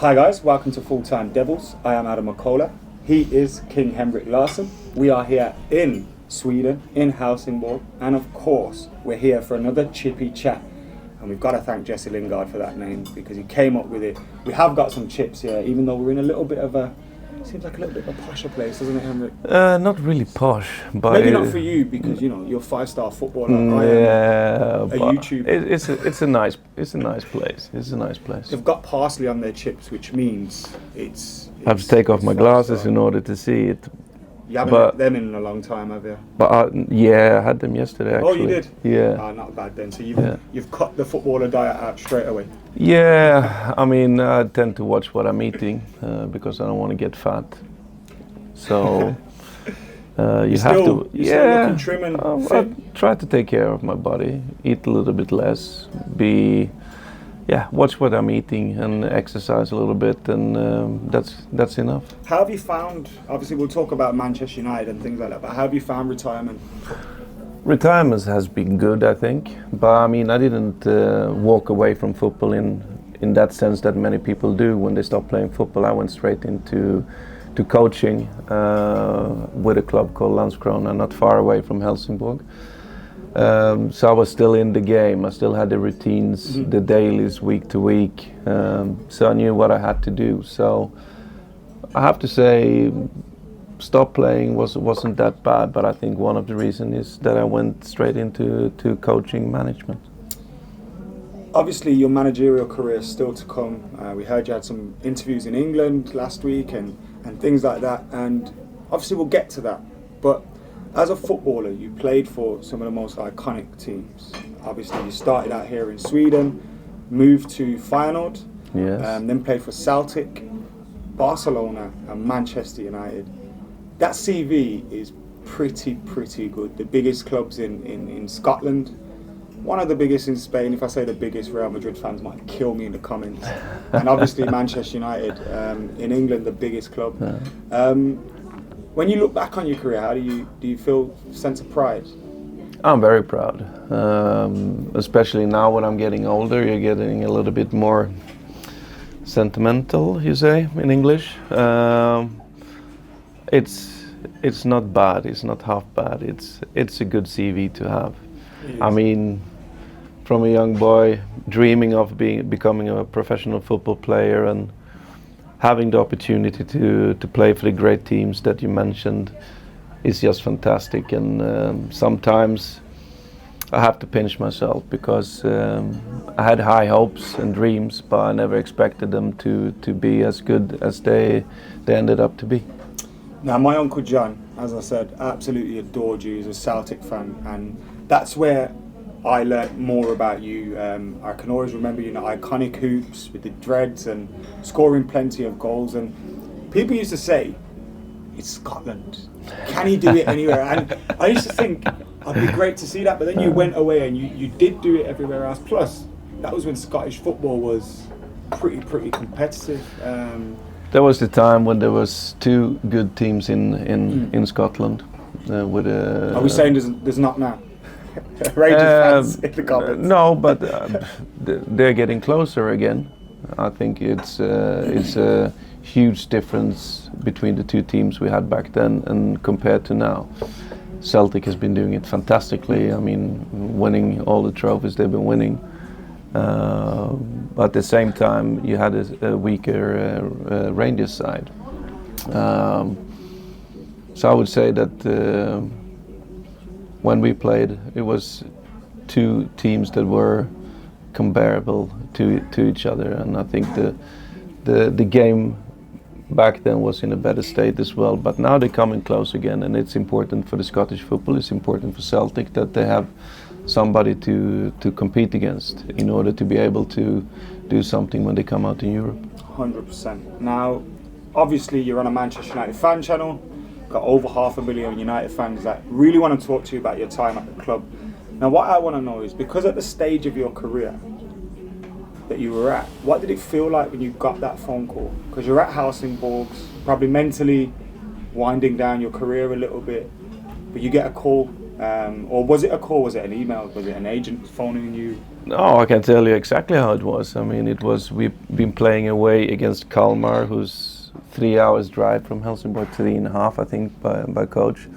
Hi guys, welcome to Full Time Devils. I am Adam McKola. He is King Henrik Larsson. We are here in Sweden, in Helsingborg, and of course, we're here for another chippy chat. And we've got to thank Jesse Lingard for that name because he came up with it. We have got some chips here, even though we're in a little bit of a, seems like a little bit of a posher place, doesn't it, Henrik? Not really posh, but maybe not for you because you know you're a 5-star footballer. Yeah, a YouTuber. It's a nice place. It's a nice place. They've got parsley on their chips, which means it's I have to take off my glasses in order to see it. You haven't had them in a long time, have you? But I had them yesterday. Actually. Oh, you did? Yeah. Not bad then. So you've cut the footballer diet out straight away. Yeah, I mean I tend to watch what I'm eating because I don't want to get fat. So you have to. Still looking trim and fit. I try to take care of my body, eat a little bit less, watch what I'm eating and exercise a little bit, and that's enough. How have you found? Obviously, we'll talk about Manchester United and things like that. But how have you found retirement? Retirement has been good, I think. But I mean, I didn't walk away from football in that sense that many people do when they stop playing football. I went straight into coaching with a club called Landskrona, not far away from Helsingborg. So I was still in the game. I still had the routines, the dailies, week to week. So I knew what I had to do. So I have to say, stop playing wasn't that bad. But I think one of the reasons is that I went straight into coaching management. Obviously, your managerial career is still to come. We heard you had some interviews in England last week and things like that. And obviously, we'll get to that. But as a footballer, you played for some of the most iconic teams. Obviously, you started out here in Sweden, moved to Feyenoord, then played for Celtic, Barcelona, and Manchester United. That CV is pretty good. The biggest clubs in Scotland, one of the biggest in Spain. If I say the biggest, Real Madrid fans might kill me in the comments. And obviously Manchester United in England, the biggest club. When you look back on your career, how do you feel a sense of pride? I'm very proud, especially now when I'm getting older. You're getting a little bit more sentimental, you say in English. It's not bad. It's not half bad. It's a good CV to have. I mean, from a young boy dreaming of becoming a professional football player and having the opportunity to play for the great teams that you mentioned is just fantastic. And sometimes I have to pinch myself because I had high hopes and dreams, but I never expected them to be as good as they ended up to be. Now, my Uncle John, as I said, absolutely adored you as a Celtic fan, and that's where I learnt more about you. I can always remember you in the iconic hoops with the dreads and scoring plenty of goals. And people used to say, it's Scotland. Can he do it anywhere? And I used to think, it'd be great to see that. But then you went away and you did do it everywhere else. Plus, that was when Scottish football was pretty competitive. There was the time when there was two good teams in Scotland. Are we saying there's not now? Rangers fans in the comments. No, but they're getting closer again. I think it's a huge difference between the two teams we had back then and compared to now. Celtic has been doing it fantastically. I mean, winning all the trophies they've been winning. But at the same time, you had a weaker Rangers side. So I would say that when we played, it was two teams that were comparable to each other, and I think the game back then was in a better state as well. But now they're coming close again, and it's important for the Scottish football. It's important for Celtic that they have somebody to compete against in order to be able to do something when they come out in Europe. 100%. Now, obviously, you're on a Manchester United fan channel. Got over 500,000 United fans that really want to talk to you about your time at the club. Now, what I want to know is, because at the stage of your career that you were at, what did it feel like when you got that phone call? Because you're at Helsingborgs, probably mentally winding down your career a little bit, but you get a call Or was it a call? Was it an email? Was it an agent phoning you? No, I can tell you exactly how it was. I mean, we've been playing away against Kalmar, who's 3 hours drive from Helsingborg, 3.5, I think, by coach.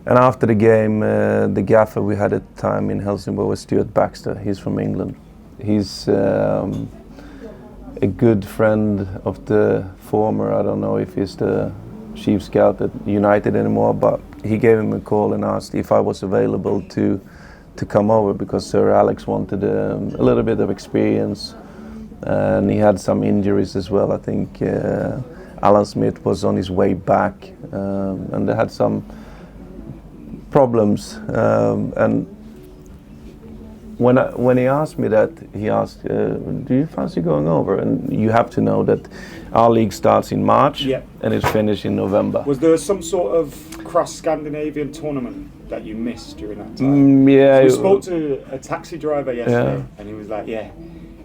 And after the game, the gaffer we had at the time in Helsingborg was Stuart Baxter. He's from England. He's a good friend of the former, I don't know if he's the chief scout at United anymore, but he gave him a call and asked if I was available to come over, because Sir Alex wanted a little bit of experience, and he had some injuries as well. I think Alan Smith was on his way back, and they had some problems. And when he asked me that, he asked, "Do you fancy going over?" And you have to know that our league starts in March, and it's finished in November. Was there some sort of cross-Scandinavian tournament that you missed during that time? Yeah. So we spoke to a taxi driver yesterday, and he was like,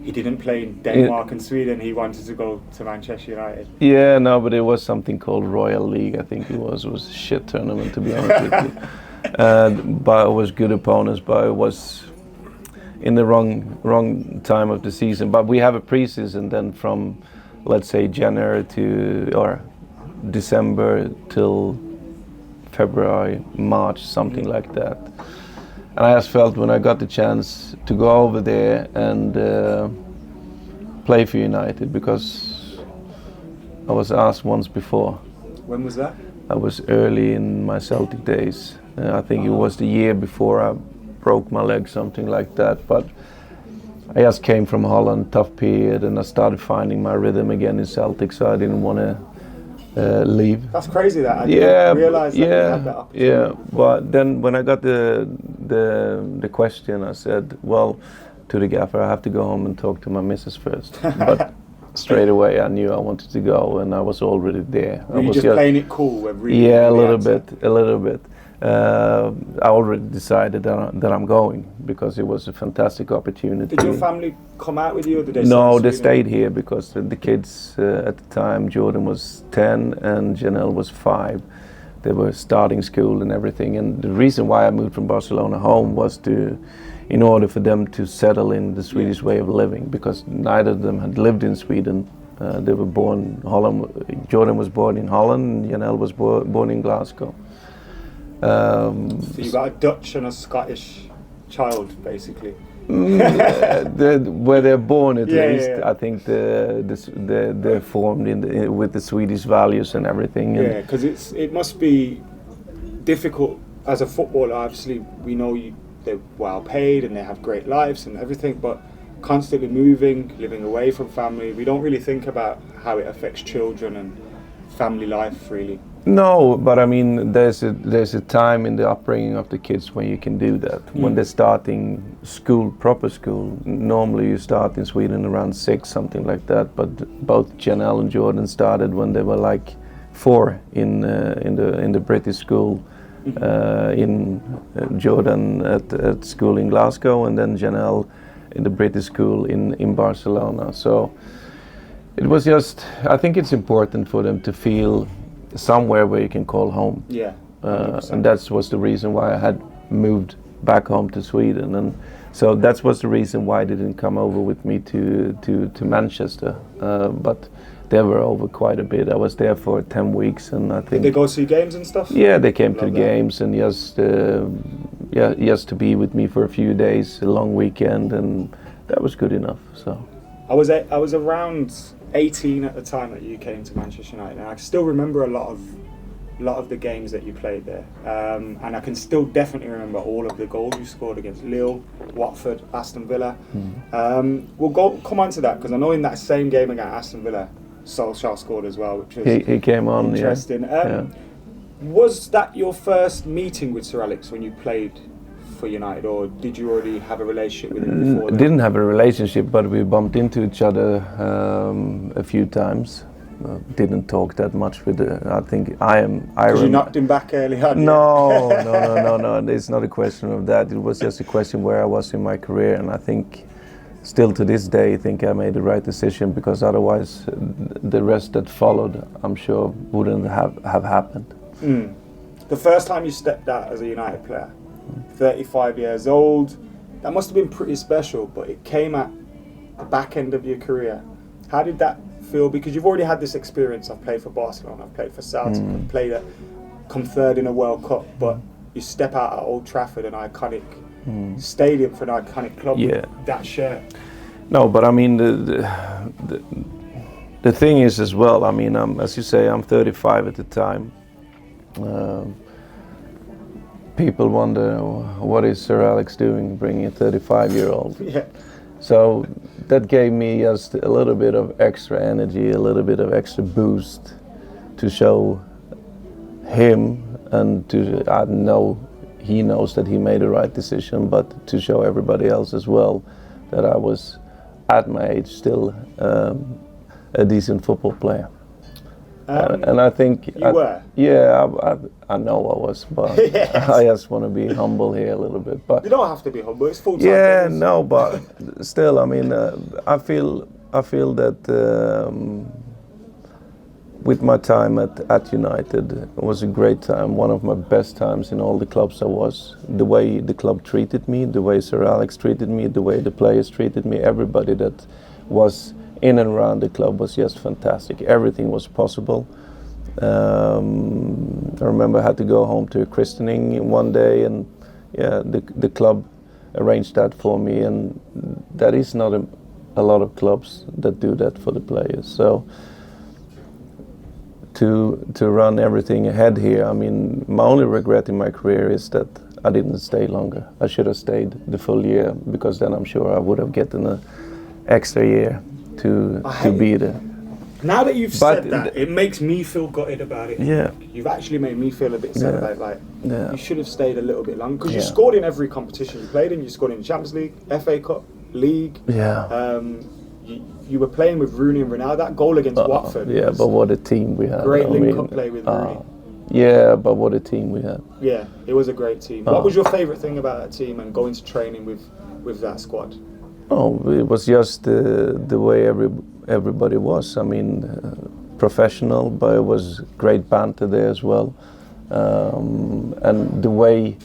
he didn't play in Denmark and Sweden. He wanted to go to Manchester United. Yeah, no, but it was something called Royal League, I think it was. It was a shit tournament, to be honest with you. But it was good opponents, but it was in the wrong time of the season. But we have a pre-season then from, let's say, January or December till February, March, something like that. And I just felt when I got the chance to go over there and play for United, because I was asked once before. When was that? I was early in my Celtic days. I think it was the year before I broke my leg, something like that. But I just came from Holland, tough period, and I started finding my rhythm again in Celtic, so I didn't want to leave. That's crazy that I didn't realize that you had that opportunity. Yeah, but then when I got the question, I said, well, to the gaffer, I have to go home and talk to my missus first. But straight away I knew I wanted to go, and I was already there. Were you just playing it cool? Yeah, a little bit. I already decided that I'm going, because it was a fantastic opportunity. Did your family come out with you, or did they? No, they stayed here, because the kids at the time, Jordan was 10 and Janelle was 5. They were starting school and everything. And the reason why I moved from Barcelona home was in order for them to settle in the Swedish way of living, because neither of them had lived in Sweden. They were born in Holland. Jordan was born in Holland, and Janelle was born in Glasgow. So you got a Dutch and a Scottish child, basically. Where they're born, at least. I think they're formed with the Swedish values and everything. Yeah, because it must be difficult as a footballer. Obviously, we know they're well paid and they have great lives and everything, but constantly moving, living away from family, we don't really think about how it affects children and family life, really. No, but I mean, there's a time in the upbringing of the kids when you can do that. When they're starting school, proper school. Normally you start in Sweden around 6, something like that. But both Janelle and Jordan started when they were like 4 in the British school. In Jordan at school in Glasgow, and then Janelle in the British school in Barcelona. So it was just, I think it's important for them to feel somewhere where you can call home. Yeah. And that was the reason why I had moved back home to Sweden, and so that was the reason why they didn't come over with me to Manchester. But they were over quite a bit. I was there for 10 weeks, and I think. Did they go see games and stuff? Yeah, they came to the games, and just to be with me for a few days, a long weekend, and that was good enough. So. I was around 18 at the time that you came to Manchester United, and I still remember a lot of the games that you played there, and I can still definitely remember all of the goals you scored against Lille, Watford, Aston Villa. We'll come on to that, because I know in that same game against Aston Villa, Solskjaer scored as well, which was he came on interesting. Was that your first meeting with Sir Alex when you played for United, or did you already have a relationship with him before that? Didn't have a relationship, but we bumped into each other a few times. Didn't talk that much with I think because you knocked him back early on. No. It's not a question of that. It was just a question where I was in my career, and I think still to this day I think I made the right decision, because otherwise the rest that followed, I'm sure, wouldn't have happened. The first time you stepped out as a United player, 35 years old. That must have been pretty special, but it came at the back end of your career. How did that feel? Because you've already had this experience. I've played for Barcelona, I've played for Celtic, I've played at, come third in a World Cup, but you step out at Old Trafford, an iconic stadium for an iconic club with that shirt. No, but I mean, the thing is as well, I mean, as you say, I'm 35 at the time. People wonder, what is Sir Alex doing bringing a 35-year-old? Yeah. So that gave me just a little bit of extra energy, a little bit of extra boost to show him, and I know he knows that he made the right decision, but to show everybody else as well that I was, at my age, still a decent football player. And I think you were. Yeah, I know I was, but yes. I just want to be humble here a little bit. But you don't have to be humble. It's full time. Yeah, business. No, but still, I mean, I feel that with my time at United, it was a great time. One of my best times in all the clubs I was. The way the club treated me, the way Sir Alex treated me, the way the players treated me, everybody that was in and around the club was just fantastic. Everything was possible. I remember I had to go home to a christening one day, and the club arranged that for me, and that is not a lot of clubs that do that for the players. So to run everything ahead here, I mean, my only regret in my career is that I didn't stay longer. I should have stayed the full year, because then I'm sure I would have gotten an extra year to be there. Now that you've said that, it makes me feel gutted about it. Yeah. You've actually made me feel a bit sad about it. Like, you should have stayed a little bit longer, because you scored in every competition you played in. You scored in the Champions League, FA Cup, League. Yeah. You were playing with Rooney and Ronaldo. That goal against Watford. Yeah, but what a team we had. Great link-up play with Rooney. Yeah, but what a team we had. Yeah, it was a great team. What was your favourite thing about that team and going to training with that squad? Oh, it was just the way everybody was. I mean, professional, but it was great banter there as well. And the way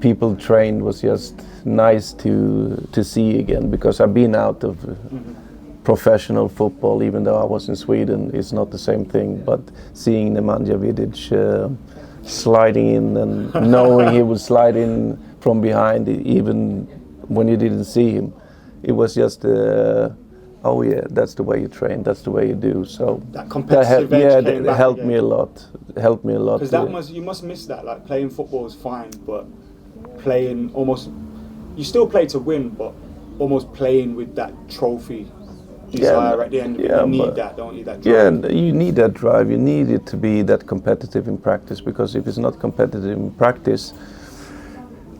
people trained was just nice to see again, because I've been out of professional football, even though I was in Sweden. It's not the same thing, but seeing Nemanja Vidic sliding in and knowing he would slide in from behind, even when you didn't see him, it was just oh yeah, that's the way you train, that's the way you do. So that competitive edge came back helped again. me a lot. Helped me a lot. Because you must miss that. Like, playing football is fine, but playing you still play to win, but almost playing with that trophy desire at the end of it. You need that, don't you? That drive. Yeah, you need that drive. You need it to be that competitive in practice, because if it's not competitive in practice,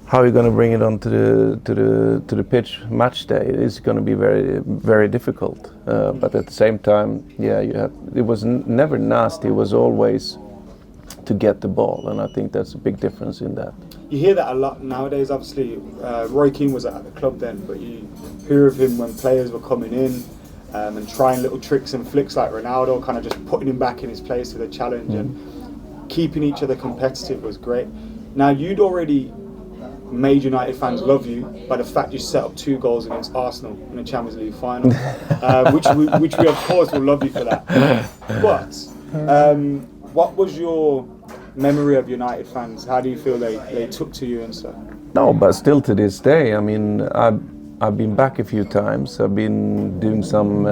how are you going to bring it onto the pitch match day? It's going to be very, very difficult. But at the same time, it was never nasty. It was always to get the ball, and I think that's a big difference in that. You hear that a lot nowadays. Obviously, Roy Keane was at the club then, but you hear of him when players were coming in and trying little tricks and flicks like Ronaldo, kind of just putting him back in his place with a challenge, and keeping each other competitive was great. Now, you'd already made United fans love you by the fact you set up 2 goals against Arsenal in the Champions League final, which we of course will love you for that. But what was your memory of United fans? How do you feel they took to you and stuff? No, but still to this day, I mean, I've been back a few times. I've been doing some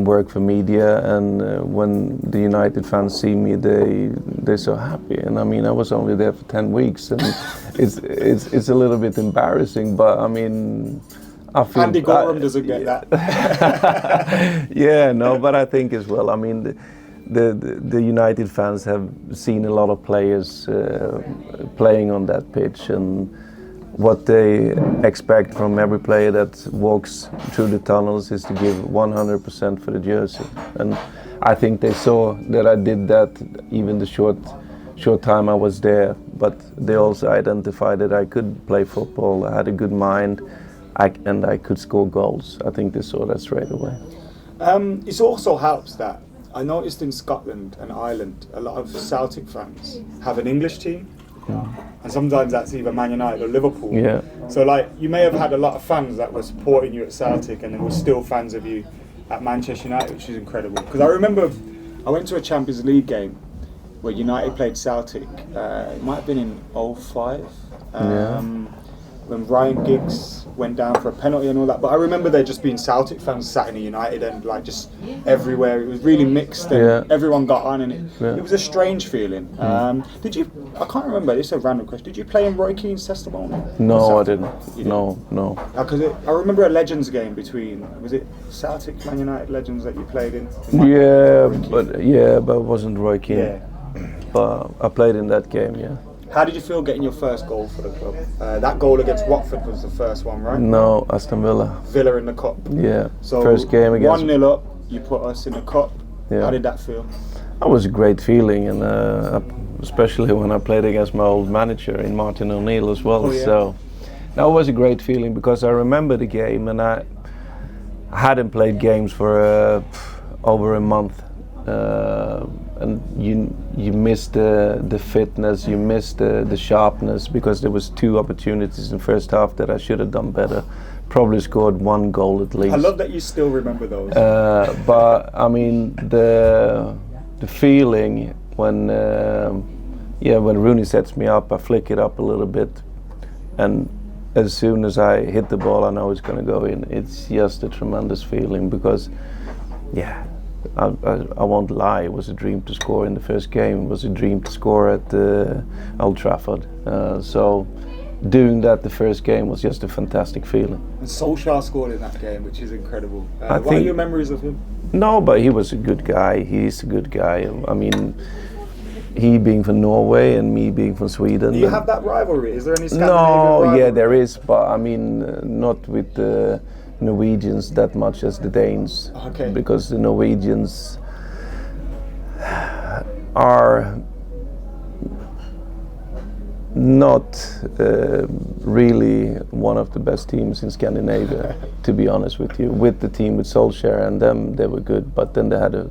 work for media, and when the United fans see me, they're so happy. And I mean, I was only there for 10 weeks, and it's a little bit embarrassing. But I mean, I feel Andy Gorham doesn't get that. Yeah, no, but I think as well. I mean, the United fans have seen a lot of players playing on that pitch, and what they expect from every player that walks through the tunnels is to give 100% for the jersey. And I think they saw that I did that even the short time I was there, but they also identified that I could play football, I had a good mind, and I could score goals. I think they saw that straight away. It also helps that I noticed in Scotland and Ireland, a lot of Celtic fans have an English team, And sometimes that's either Man United or Liverpool. Yeah. So like you may have had a lot of fans that were supporting you at Celtic and then were still fans of you at Manchester United, which is incredible. Because I remember I went to a Champions League game where United played Celtic. It might have been in 05. When Ryan Giggs went down for a penalty and all that. But I remember there just being Celtic fans sat in the United and like just everywhere. It was really mixed and everyone got on and it was a strange feeling. Did you, I can't remember, this is a random question, did you play in Roy Keane's testimonial? No, I didn't. No. Because I remember a Legends game between, was it Celtic, Man United Legends that you played in? But it wasn't Roy Keane. Yeah. But I played in that game, yeah. How did you feel getting your first goal for the club? That goal against Watford was the first one, right? No, Aston Villa. Villa in the cup. Yeah. So first game against 1-0 up, you put us in the cup. Yeah. How did that feel? That was a great feeling, and especially when I played against my old manager in Martin O'Neill as well. Oh, yeah. So that was a great feeling because I remember the game, and I hadn't played games for over a month. And you missed the fitness, you missed the sharpness because there was 2 opportunities in the first half that I should have done better. Probably scored 1 goal at least. I love that you still remember those. But I mean the feeling when Rooney sets me up, I flick it up a little bit, and as soon as I hit the ball, I know it's going to go in. It's just a tremendous feeling because, I won't lie, it was a dream to score in the first game. It was a dream to score at Old Trafford. So doing that the first game was just a fantastic feeling. And Solskjaer scored in that game, which is incredible. What are your memories of him? No, but he was a good guy. He's a good guy. I mean, he being from Norway and me being from Sweden. Do you have that rivalry? Is there any Scandinavian rivalry? Yeah, there is, but I mean, not with the Norwegians that much as the Danes. Okay. Because the Norwegians are not really one of the best teams in Scandinavia, to be honest with you. With the team with Solskjaer and them, they were good, but then they had a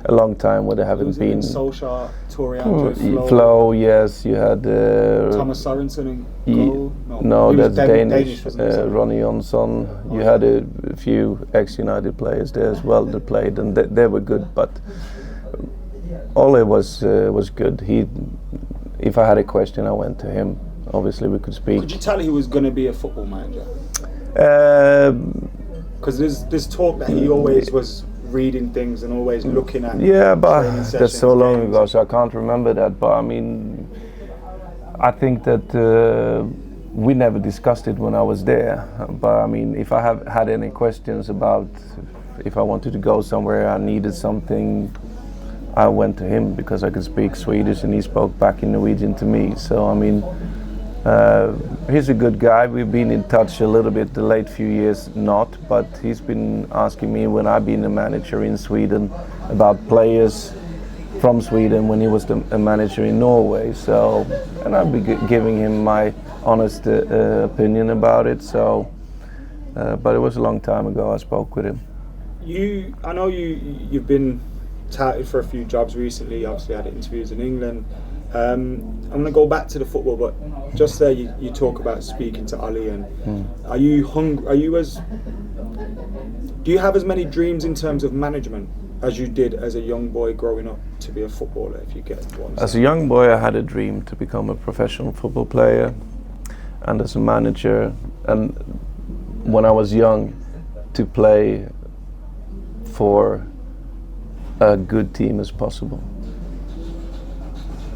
long time where they haven't been. Solskjaer, Torian, Flo, yes, you had Thomas Sorensen in goal. No, that's Danish. Wasn't Ronnie Jonsson. You had a few ex-United players there as well that played, and they were good. But Ole was good. If I had a question, I went to him. Obviously, we could speak. Could you tell he was going to be a football manager? Because there's talk that he always was reading things and always looking at. Yeah, but that's so long ago, so I can't remember that. But I mean, I think that we never discussed it when I was there. But I mean, if I have had any questions about if I wanted to go somewhere, I needed something, I went to him because I could speak Swedish and he spoke back in Norwegian to me. So I mean, he's a good guy. We've been in touch a little bit the late few years, but he's been asking me when I've been a manager in Sweden about players from Sweden when he was a manager in Norway. So, and I've been giving him my honest opinion about it. So, but it was a long time ago I spoke with him. I know you've been touted for a few jobs recently. Obviously, had interviews in England. I'm going to go back to the football, but just there you talk about speaking to Ali, and are you hungry? Do you have as many dreams in terms of management as you did as a young boy growing up to be a footballer? If you get one. As a young boy, I had a dream to become a professional football player, and as a manager, and when I was young, to play for a good team as possible.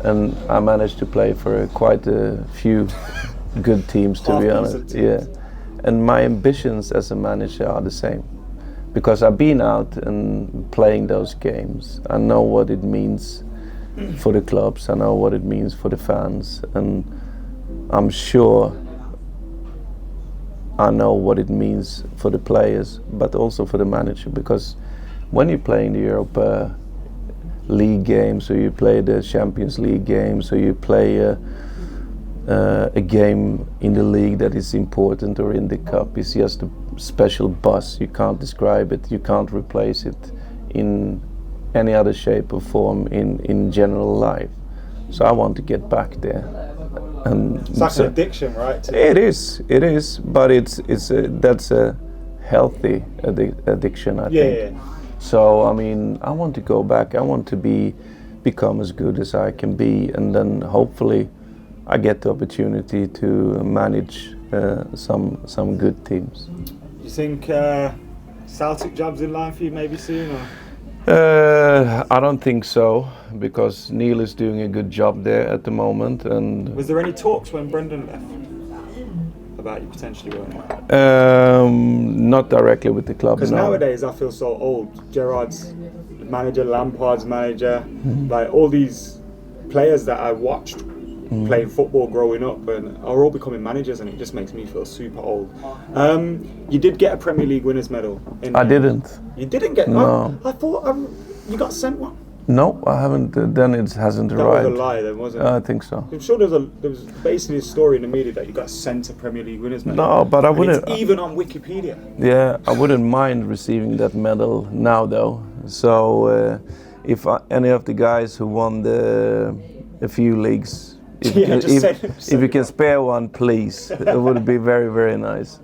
And I managed to play for quite a few good teams, to be honest. Yeah, and my ambitions as a manager are the same, because I've been out and playing those games. I know what it means for the clubs. I know what it means for the fans, and I'm sure I know what it means for the players, but also for the manager. Because when you play in the Europa League games, or you play the Champions League games, or you play a game in the league that is important, or in the cup, it's just a special buzz. You can't describe it, you can't replace it in any other shape or form in general life. So I want to get back there. And it's like an addiction, right? It is, but that's a healthy addiction, I think. Yeah. So I mean, I want to go back. I want to become as good as I can be, and then hopefully I get the opportunity to manage some good teams. You think Celtic job's in line for you maybe soon? Or? I don't think so, because Neil is doing a good job there at the moment. And was there any talks when Brendan left about you potentially going out? Not directly with the club. Because no. nowadays I feel so old. Gerrard's manager, Lampard's manager, like all these players that I watched playing football growing up and are all becoming managers, and it just makes me feel super old. You did get a Premier League winners medal. I didn't. You didn't get? No. I thought you got sent one. No, I haven't. Then it hasn't That arrived. was a lie, then, wasn't it? I think so. I'm sure there was basically a story in the media that you got sent a Premier League winners medal. No, but I and wouldn't. It's even on Wikipedia. Yeah, I wouldn't mind receiving that medal now, though. So if any of the guys who won a few leagues, if you can spare one, please, it would be very, very nice.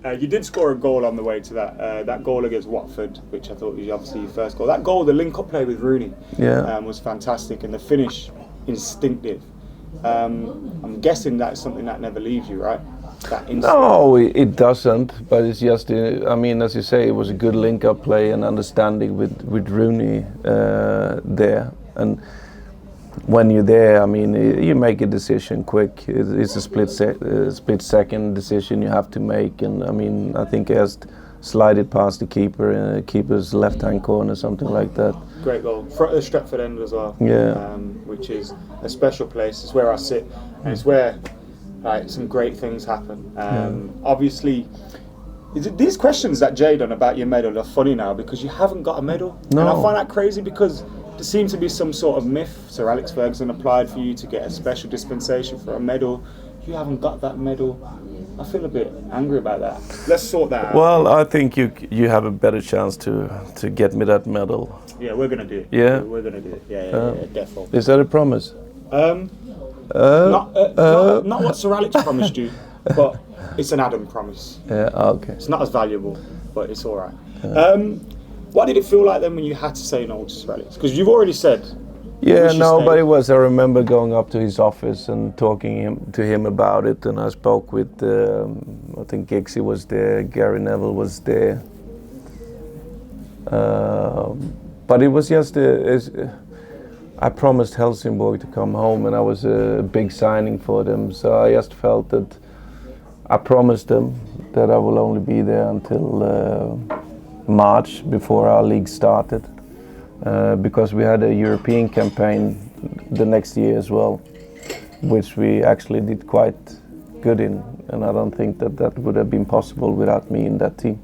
You did score a goal on the way to that goal against Watford, which I thought was obviously your first goal. That goal, the link-up play with Rooney, was fantastic, and the finish instinctive. I'm guessing that's something that never leaves you, right? No, it doesn't. But it's just, I mean, as you say, it was a good link-up play and understanding with Rooney there. And when you're there, I mean, you make a decision quick. It's a split-second decision you have to make. And I mean, I think he has slided past the keeper, keeper's left-hand corner, something like that. Great goal. Front of the Stretford end as well. Yeah. Which is a special place. It's where I sit, and it's where some great things happen. Obviously, these questions that Jay done about your medal are funny now because you haven't got a medal. No. And I find that crazy because there seems to be some sort of myth. Sir Alex Ferguson applied for you to get a special dispensation for a medal. You haven't got that medal. I feel a bit angry about that. Let's sort that out. Well, I think you have a better chance to get me that medal. Yeah, we're gonna do it. Yeah, we're gonna do it. Yeah, definitely. Is that a promise? Not what Sir Alex promised you, but it's an Adam promise. Yeah, okay. It's not as valuable, but it's all right. What did it feel like then when you had to say no to Sir Alex? Because you've already said. Yeah, no, but it was. I remember going up to his office and talking to him about it, and I spoke with. I think Giggsy was there, Gary Neville was there. But it was just. I promised Helsingborg to come home, and I was a big signing for them. So I just felt that I promised them that I will only be there until March before our league started. Because we had a European campaign the next year as well, which we actually did quite good in, and I don't think that would have been possible without me in that team.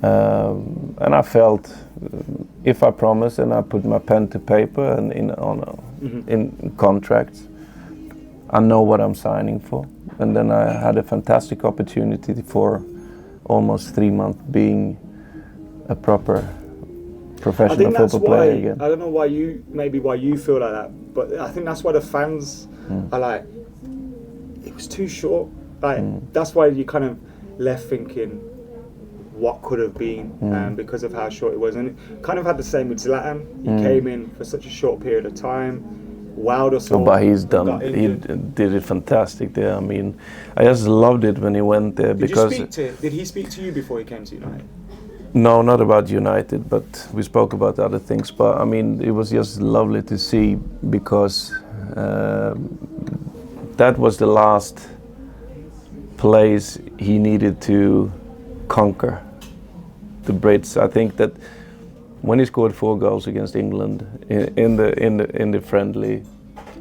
And I felt if I promise and I put my pen to paper and in contracts, I know what I'm signing for. And then I had a fantastic opportunity for almost 3 months being a proper professional football player again. I don't know why you feel like that, but I think that's why the fans are like, it was too short. Like that's why you kind of left thinking what could have been because of how short it was, and it kind of had the same with Zlatan. He came in for such a short period of time, wowed us all. But he did it fantastic there. I mean, I just loved it when he went there. Did he speak to you before he came to United? No, not about United, but we spoke about other things. But I mean, it was just lovely to see because that was the last place he needed to conquer the Brits. I think that when he scored 4 goals against England in the friendly,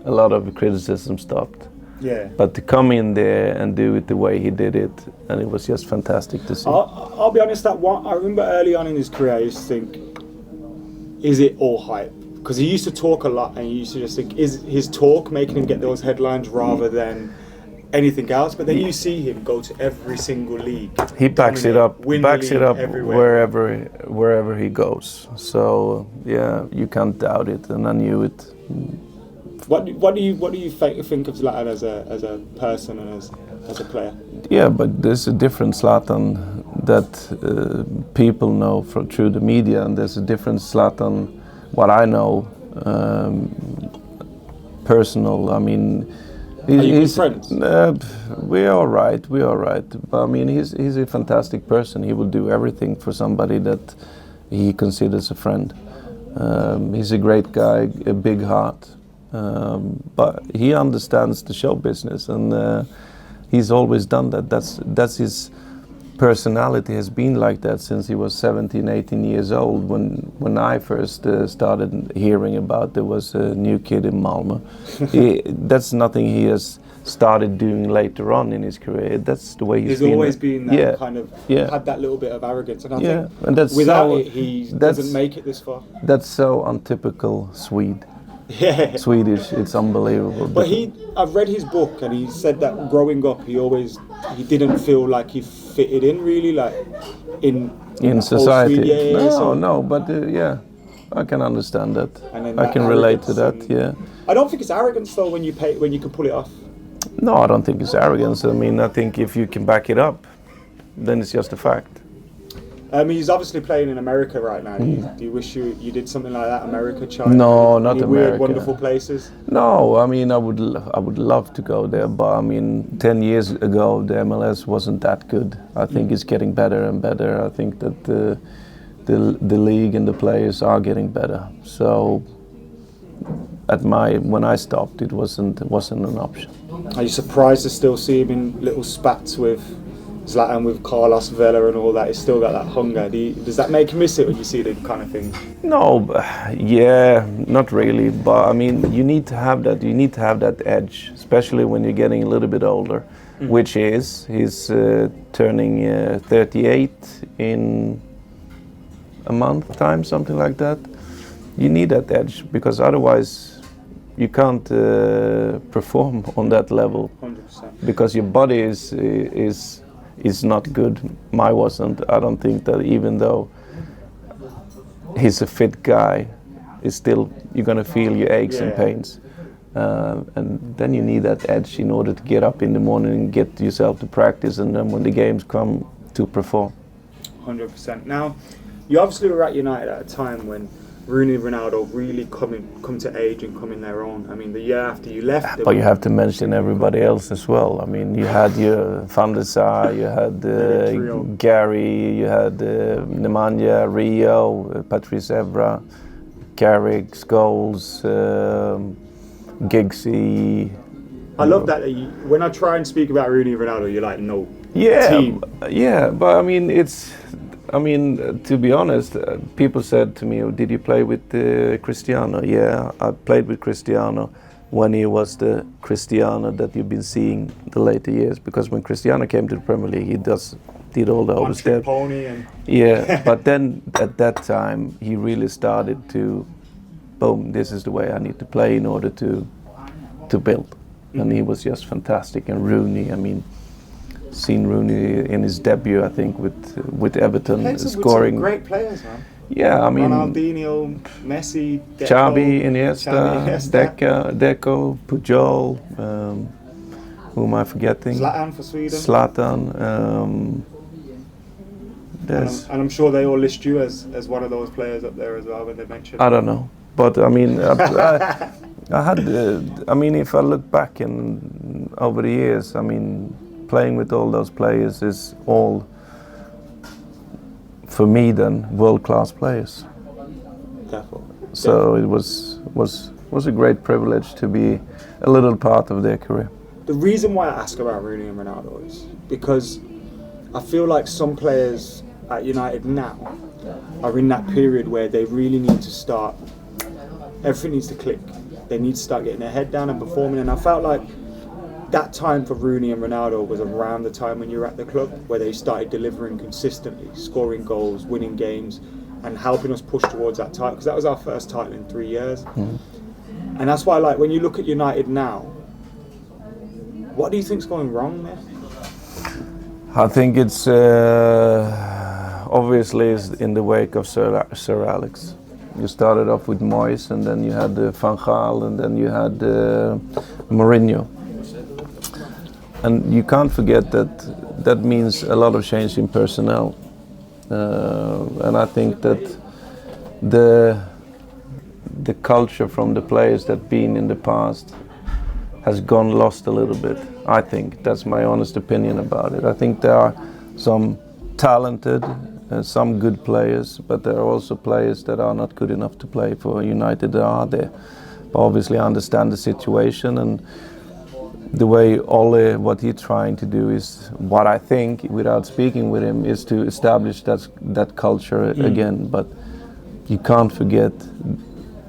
a lot of criticism stopped. Yeah. But to come in there and do it the way he did it, and it was just fantastic to see. I'll be honest, I remember early on in his career, I used to think, is it all hype? Because he used to talk a lot, and you used to just think, is his talk making him get those headlines rather than anything else? But then you see him go to every single league. He backs it up everywhere. wherever he goes. So yeah, you can't doubt it, and I knew it What do you think of Zlatan as a person and as a player? Yeah, but there's a different Zlatan that people know through the media, and there's a different Zlatan what I know personal. I mean, Are you good friends? We're all right. But I mean, he's a fantastic person. He will do everything for somebody that he considers a friend. He's a great guy, a big heart, but he understands the show business, and he's always done that. That's his personality, has been like that since he was 17, 18 years old. When I first started hearing about there was a new kid in Malmö. That's nothing he has started doing later on in his career. That's the way he's always been that kind of had that little bit of arrogance, and I think and that's without it he doesn't make it this far. That's so untypical Swede. Yeah. Swedish, it's unbelievable. But I've read his book, and he said that growing up he didn't feel like he fitted in really, like in society. Sweden, But I can understand that. I can relate to that. Yeah. I don't think it's arrogance though when you can pull it off. No, I don't think it's arrogance. I mean, I think if you can back it up, then it's just a fact. He's obviously playing in America right now. Do you wish you did something like that, America, China? No, not any America. Weird, wonderful places. No, I mean I would love to go there, but I mean 10 years ago the MLS wasn't that good. I think it's getting better and better. I think that the league and the players are getting better. So when I stopped, it wasn't an option. Are you surprised to still see him in little spats with Zlatan, with Carlos Vela and all that? He's still got that hunger. Does that make you miss it when you see the kind of thing? No, not really. But I mean, you need to have that. You need to have that edge, especially when you're getting a little bit older, which he's turning 38 in a month time, something like that. You need that edge because otherwise you can't perform on that level. 100%. Because your body is not good. Mine wasn't. I don't think that even though he's a fit guy, it's still you're gonna feel your aches and pains, and then you need that edge in order to get up in the morning and get yourself to practice, and then when the games come, to perform. 100%. Now, you obviously were at United at a time when Rooney and Ronaldo really come to age and come in their own. I mean, the year after you left... But you have to mention everybody else as well. I mean, you had your Van der Sar, you had Gary, you had Nemanja, Rio, Patrice Evra, Carrick, Scholes, Giggsy. I love that when I try and speak about Rooney and Ronaldo, you're like, no, team. Yeah, but I mean, to be honest, people said to me, did you play with Cristiano? Yeah, I played with Cristiano when he was the Cristiano that you've been seeing the later years. Because when Cristiano came to the Premier League, he did all the oversteps. Yeah, but then at that time, he really started to, boom, this is the way I need to play in order to build. And he was just fantastic. And Rooney, I mean, seen Rooney in his debut, I think, with Everton, scoring. With some great players, man. Yeah, I mean, Ronaldinho, Messi, Xavi, Iniesta, Deco, Pujol. Who am I forgetting? Zlatan for Sweden. Zlatan. And I'm sure they all list you as one of those players up there as well when they mention. I don't know, but I mean, I had. I mean, if I look back over the years, I mean, playing with all those players is all, for me, then world-class players. Definitely. So it was a great privilege to be a little part of their career. The reason why I ask about Rooney and Ronaldo is because I feel like some players at United now are in that period where they really need to start. Everything needs to click. They need to start getting their head down and performing. And I felt like that time for Rooney and Ronaldo was around the time when you were at the club, where they started delivering consistently, scoring goals, winning games, and helping us push towards that title. Because that was our first title in 3 years. And that's why, like, when you look at United now, what do you think's going wrong there? I think it's obviously in the wake of Sir Alex. You started off with Moyes, and then you had Van Gaal, and then you had Mourinho. And you can't forget that means a lot of change in personnel. And I think that the culture from the players that been in the past has gone lost a little bit. I think that's my honest opinion about it. I think there are some talented, some good players, but there are also players that are not good enough to play for United. They are there. But obviously, I understand the situation, and the way Ole, what he's trying to do is, what I think, without speaking with him, is to establish that culture again. But you can't forget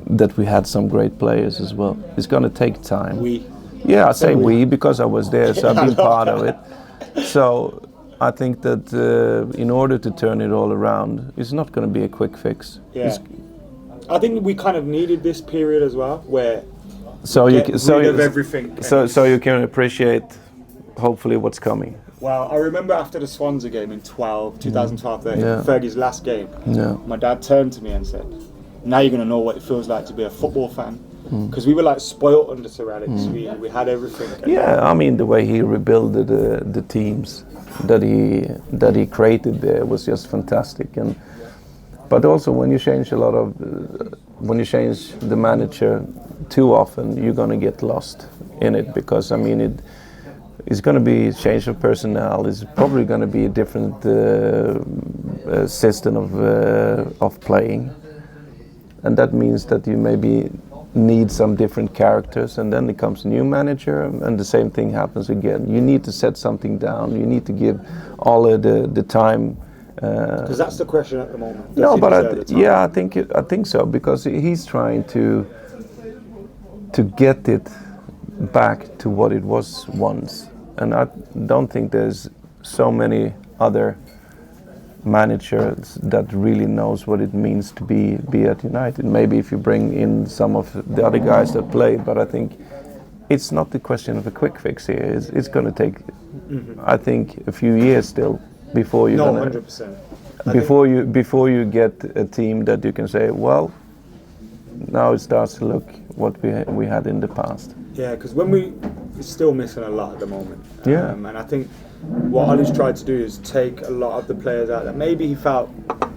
that we had some great players as well. It's going to take time. Yeah, I say we because I was there, so I've been part of it. So I think that in order to turn it all around, it's not going to be a quick fix. Yeah. I think we kind of needed this period as well, where everything. So you can appreciate, hopefully, what's coming. Well, I remember after the Swansea game in 2012, Fergie's last game, my dad turned to me and said, now you're going to know what it feels like to be a football fan. Because we were like spoiled under Sir Alex. We had everything. Yeah, I mean, the way he rebuilt the teams that he created there was just fantastic. But also when you change when you change the manager too often, you're going to get lost in it, because I mean it's going to be a change of personnel. It's probably going to be a different system of playing, and that means that you maybe need some different characters, and then it comes a new manager, and the same thing happens again. You need to set something down. You need to give all the time. Because that's the question at the moment. No, but I think so, because he's trying to get it back to what it was once, and I don't think there's so many other managers that really knows what it means to be at United. Maybe if you bring in some of the other guys that played, but I think it's not the question of a quick fix here. It's going to take, I think, a few years still before you're 100%. Before you get a team that you can say, well, now it starts to look what we had in the past. Yeah, because we're still missing a lot at the moment. Yeah. And I think what Ollie's tried to do is take a lot of the players out that maybe he felt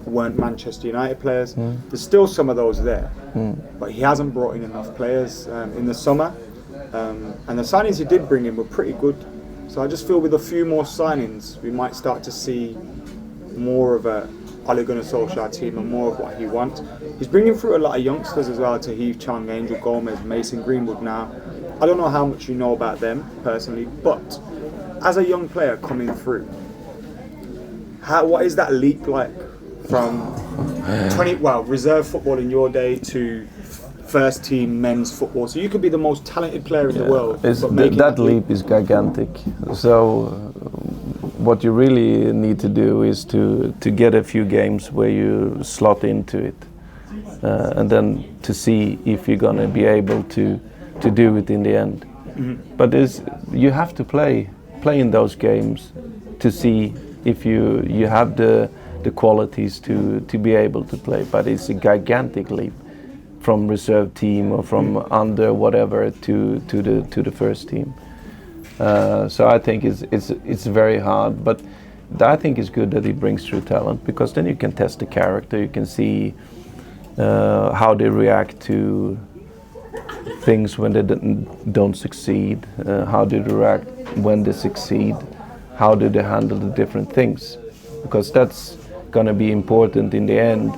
weren't Manchester United players. There's still some of those there, but he hasn't brought in enough players in the summer. And the signings he did bring in were pretty good. So I just feel with a few more signings, we might start to see more of a Ole Gunnar Solskjaer team and more of what he wants. He's bringing through a lot of youngsters as well, Tahith Chong, Angel Gomez, Mason Greenwood now. I don't know how much you know about them personally, but as a young player coming through, what is that leap like from reserve football in your day to first team men's football? So you could be the most talented player in the world. That leap is gigantic. So what you really need to do is to get a few games where you slot into it, and then to see if you're going to be able to do it in the end. But you have to play in those games to see if you have the qualities to be able to play. But it's a gigantic leap from reserve team or from under whatever to the first team. So I think it's very hard, but I think it's good that he brings through talent, because then you can test the character. You can see how they react to things when they don't succeed, how they react when they succeed, how do they handle the different things, because that's going to be important in the end,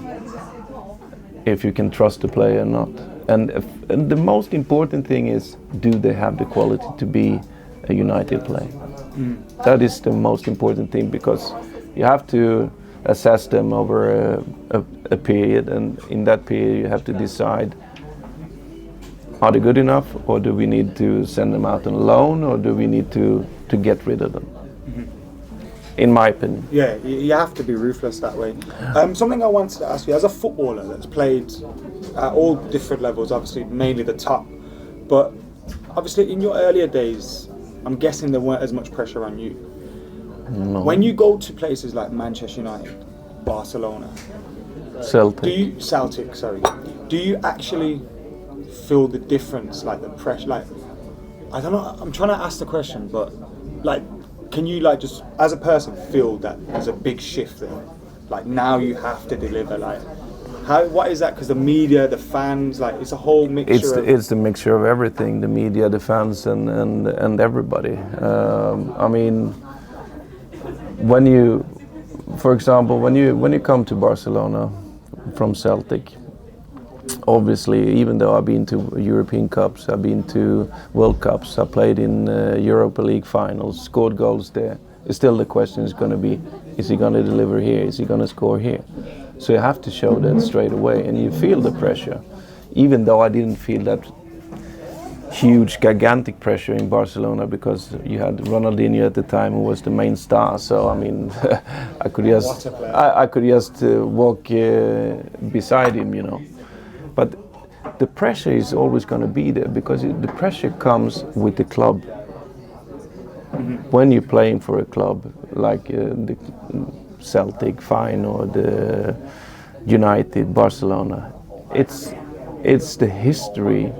if you can trust the player or not. And the most important thing is, do they have the quality to be a United player? That is the most important thing, because you have to assess them over a period, and in that period you have to decide, are they good enough, or do we need to send them out on loan, or do we need to get rid of them? In my opinion. Yeah, you have to be ruthless that way. Something I wanted to ask you, as a footballer that's played at all different levels, obviously mainly the top, but obviously in your earlier days, I'm guessing there weren't as much pressure on you. No. When you go to places like Manchester United, Barcelona, Celtic. Celtic, sorry. Do you actually feel the difference, like the pressure? Like, I don't know. I'm trying to ask the question, but like, can you like just as a person feel that there's a big shift there? Like now you have to deliver. Like, what is that? Because the media, the fans, like it's a whole mixture. It's the mixture of everything: the media, the fans, and everybody. I mean, when you, for example, when you come to Barcelona from Celtic, obviously, even though I've been to European Cups, I've been to World Cups, I played in Europa League finals, scored goals there. Still, the question is going to be: is he going to deliver here? Is he going to score here? So you have to show that straight away, and you feel the pressure. Even though I didn't feel that huge, gigantic pressure in Barcelona, because you had Ronaldinho at the time, who was the main star. So I mean, I could just walk beside him, you know. But the pressure is always going to be there, because the pressure comes with the club. Mm-hmm. When you're playing for a club like the Celtic, Feyenoord, United, Barcelona, it's the history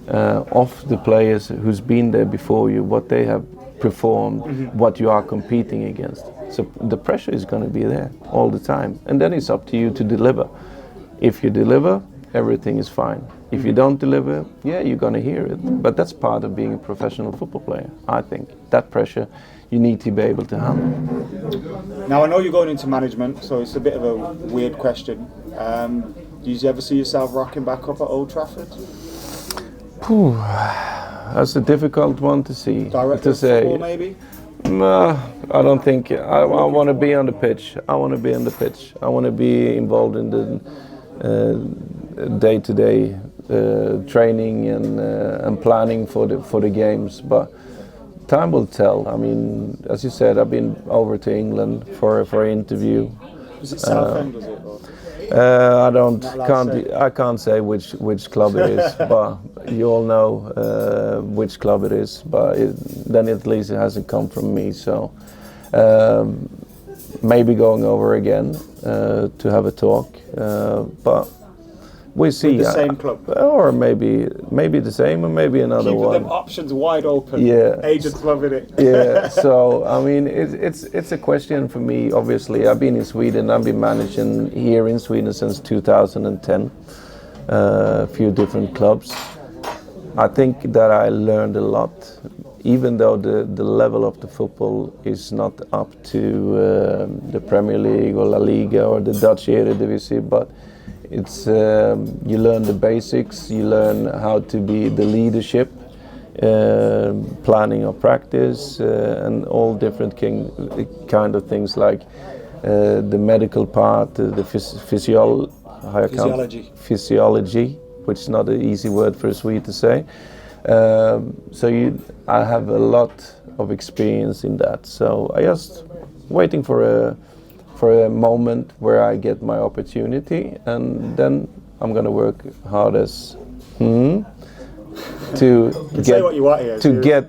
of the players who's been there before you, what they have performed, mm-hmm. what you are competing against. So the pressure is going to be there all the time, and then it's up to you to deliver. If you deliver, everything is fine. If you don't deliver, yeah, you're going to hear it. But that's part of being a professional football player, I think. That pressure you need to be able to handle. Now, I know you're going into management, so it's a bit of a weird question. Do you ever see yourself rocking back up at Old Trafford? That's a difficult one to see. Director of football, maybe? No, I don't think. I want to be on the pitch. I want to be involved in the day-to-day training and planning for the games, but time will tell. I mean, as you said, I've been over to England for an interview. Was it Southend? Was it? Or? I can't say which club it is, but you all know which club it is. But then at least it hasn't come from me. So maybe going over again to have a talk, but. We see with the same club, or maybe the same, or maybe another one. Keeping them options wide open. Yeah, agents loving it. Yeah, so I mean, it's a question for me. Obviously, I've been in Sweden. I've been managing here in Sweden since 2010. A few different clubs. I think that I learned a lot, even though the level of the football is not up to the Premier League or La Liga or the Dutch Eredivisie, but it's you learn the basics, you learn how to be the leadership, planning of practice, and all different kind of things like the medical part, the physiology, which is not an easy word for a Swede to say. I have a lot of experience in that. So I just waiting for a moment where I get my opportunity, and then I'm gonna work hard as to get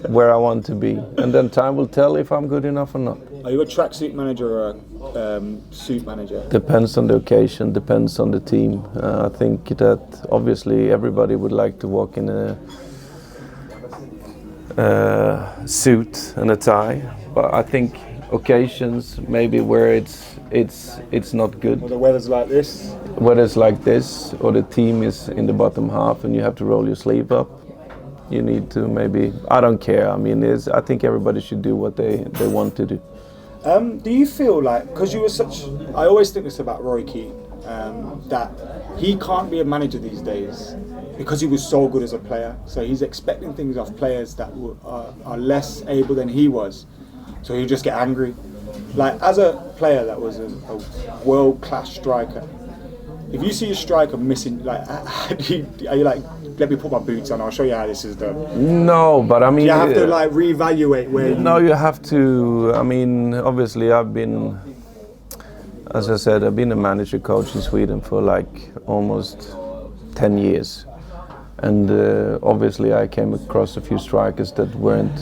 where I want to be, and then time will tell if I'm good enough or not. Are you a tracksuit manager or a suit manager? Depends on the occasion, depends on the team. I think that obviously everybody would like to walk in a suit and a tie, but I think occasions maybe where it's not good. Well, the weather's like this. Weather's like this, or the team is in the bottom half and you have to roll your sleeve up. You need to maybe. I don't care. I mean, I think everybody should do what they want to do. Do you feel like, because you were such, I always think this about Roy Keane, that he can't be a manager these days because he was so good as a player. So he's expecting things off players that are less able than he was. So he'll just get angry. Like, as a player that was a world-class striker, if you see a striker missing, like, are you like, let me put my boots on, I'll show you how this is done? No, but I mean... You have to, like, reevaluate where you have to... I mean, obviously I've been... As I said, I've been a manager coach in Sweden for, like, almost 10 years. And obviously I came across a few strikers that weren't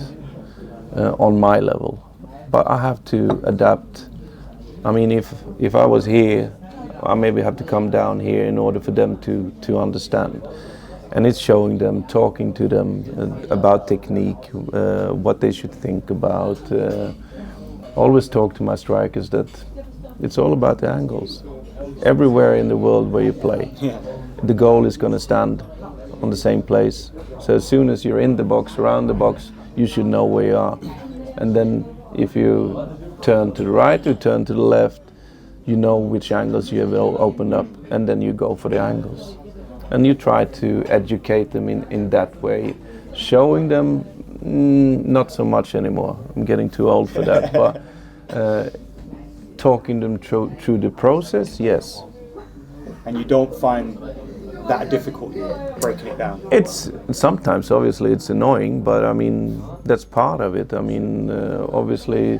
on my level. But I have to adapt. I mean, if I was here, I maybe have to come down here in order for them to understand. And it's showing them, talking to them about technique, what they should think about. Always talk to my strikers that it's all about the angles. Everywhere in the world where you play, the goal is going to stand on the same place. So as soon as you're in the box, around the box, you should know where you are. And then if you turn to the right or turn to the left, you know which angles you have opened up, and then you go for the angles. And you try to educate them in that way, showing them not so much anymore. I'm getting too old for that, but talking them through the process, yes. And you don't find that a difficulty breaking it down? It's sometimes, obviously, it's annoying, but I mean that's part of it. I mean, obviously,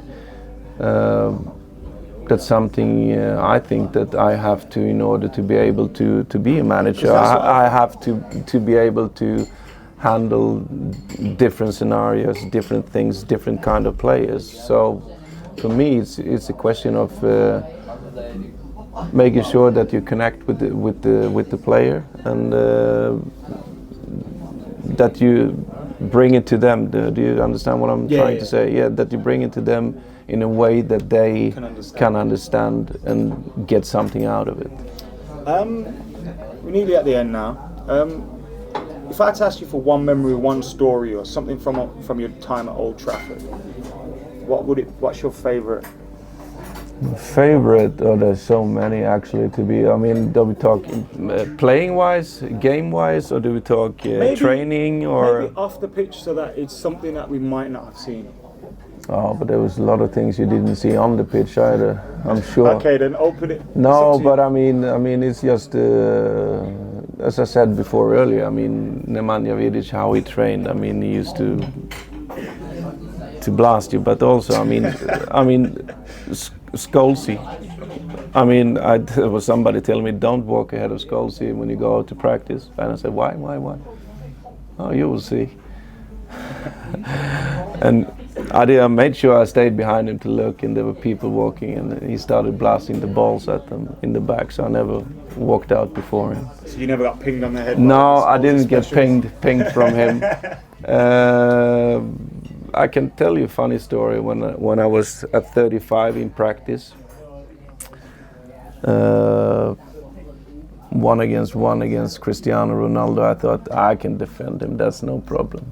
that's something I think that I have to, in order to be able to be a manager. I have to be able to handle different scenarios, different things, different kind of players. So for me, it's a question of making sure that you connect with the player, and that you bring it to them. Do you understand what I'm trying to say? Yeah, that you bring it to them in a way that they can understand and get something out of it. We're nearly at the end now. If I had to ask you for one memory, one story, or something from your time at Old Trafford, what's your favourite? Favorite? Oh, there's so many actually. Do we talk playing wise, game wise, or do we talk training, or maybe off the pitch, so that it's something that we might not have seen? Oh, but there was a lot of things you didn't see on the pitch either, I'm sure. Okay, then open it. No, but I mean, it's just as I said before earlier. I mean, Nemanja Vidic, how he trained. I mean, he used to blast you, but also, I mean, Scholesy. I mean, there was somebody telling me, don't walk ahead of Scholesy when you go out to practice, and I said, why? Oh, you will see. And I made sure I stayed behind him to look, and there were people walking, and he started blasting the balls at them in the back, so I never walked out before him. So you never got pinged on the head? No, I didn't get pinged from him. I can tell you a funny story. When I was at 35 in practice, 1 against Cristiano Ronaldo, I thought I can defend him, that's no problem.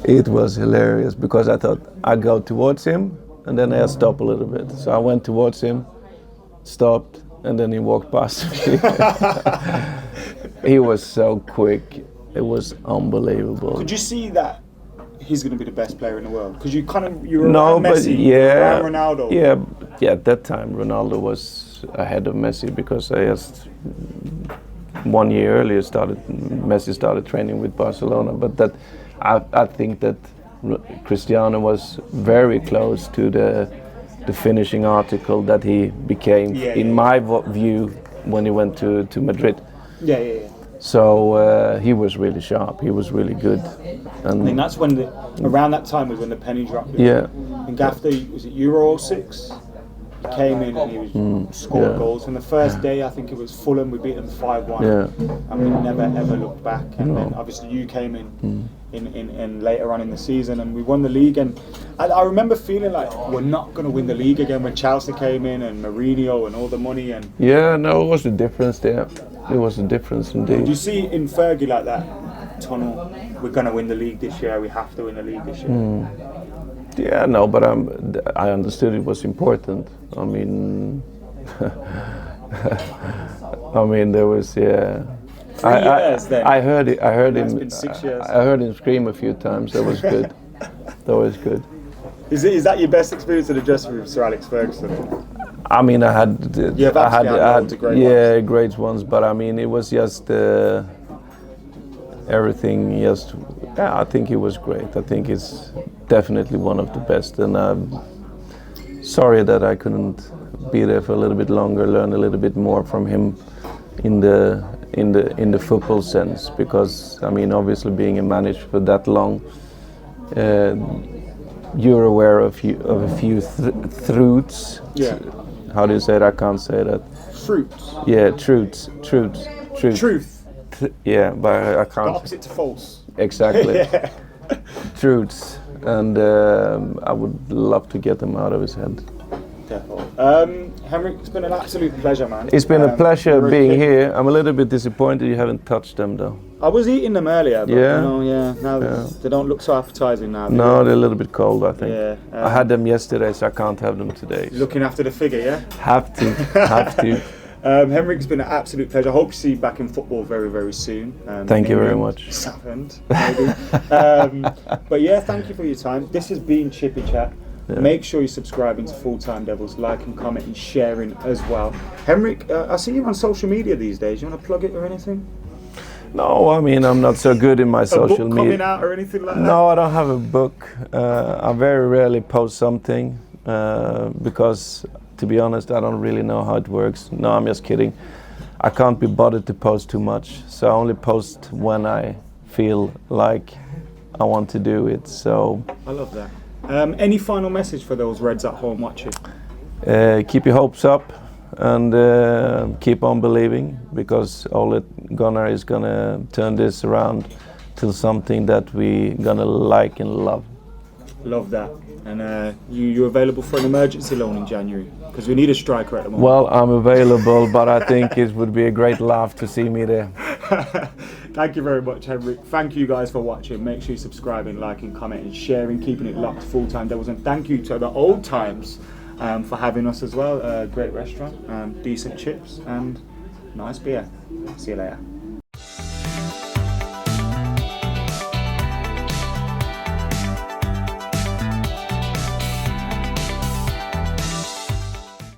It was hilarious because I thought I'd go towards him and then I'd stop a little bit. So I went towards him, stopped, and then he walked past me. He was so quick. It was unbelievable. Could you see that he's going to be the best player in the world? Because you were around Messi, around Ronaldo. Yeah. At that time, Ronaldo was ahead of Messi because I just 1 year earlier Messi started training with Barcelona. But that I think that Cristiano was very close to the finishing article that he became, in my view, when he went to Madrid. Yeah. So he was really sharp. He was really good. And I think that's when around that time was when the penny dropped. Yeah. And after, was it Euro 06? He came in and he was scoring goals. And the first day, I think it was Fulham, we beat them 5-1. Yeah. And we never ever looked back. And then obviously you came in later on in the season, and we won the league. And I remember feeling like we're not going to win the league again when Chelsea came in and Mourinho and all the money. And yeah, no, it was a difference there. It was a difference indeed. Do you see in Fergie like that tunnel? We're going to win the league this year. We have to win the league this year. Yeah, no, but I understood it was important. I mean, there was 3 years then. I heard it. I heard him. It's been 6 years. I heard him scream a few times. That was good. That was good. Is that your best experience in the dressing room, Sir Alex Ferguson? I mean, I had great great ones, but I mean, it was just everything. Just I think he was great. I think he's definitely one of the best, and I'm sorry that I couldn't be there for a little bit longer, learn a little bit more from him in the football sense, because I mean, obviously being a manager for that long, you're aware of a few truths. Yeah. How do you say it? I can't say that. Fruits. Yeah, truths. Truth. Yeah, but I The can't. opposite to false. Exactly. Yeah. Truths, and I would love to get them out of his head. Definitely. Henrik, it's been an absolute pleasure, man. It's been a pleasure you're being kid. here. I'm a little bit disappointed you haven't touched them though. I was eating them earlier, but Yeah. now Yeah. they don't look so appetizing now. No, they're a little bit cold, I think. Yeah. I had them yesterday, so I can't have them today. Looking after the figure, yeah? Have to. Henrik, it's been an absolute pleasure. I hope to see you back in football very, very soon. Thank you very England, much. Southend, maybe. But yeah, thank you for your time. This has been Chippy Chat. Yeah. Make sure you're subscribing to Full Time Devils, like and comment and sharing as well. Henrik, I see you on social media these days. You want to plug it or anything? No, I mean, I'm not so good in my A social book coming media. out or anything like that? No, I don't have a book. I very rarely post something because, to be honest, I don't really know how it works. No, I'm just kidding. I can't be bothered to post too much, so I only post when I feel like I want to do it. So I love that. Any final message for those Reds at home watching? keep your hopes up and keep on believing, because Ole Gunnar is gonna turn this around to something that we gonna like and love. Love that. And you're available for an emergency loan in January? Because we need a striker at the moment. Well, I'm available, but I think it would be a great laugh to see me there. Thank you very much, Henrik. Thank you guys for watching. Make sure you're subscribing, liking, commenting, sharing, keeping it locked, Full Time Devils. And thank you to the Old Times for having us as well. Great restaurant, decent chips, and nice beer. See you later.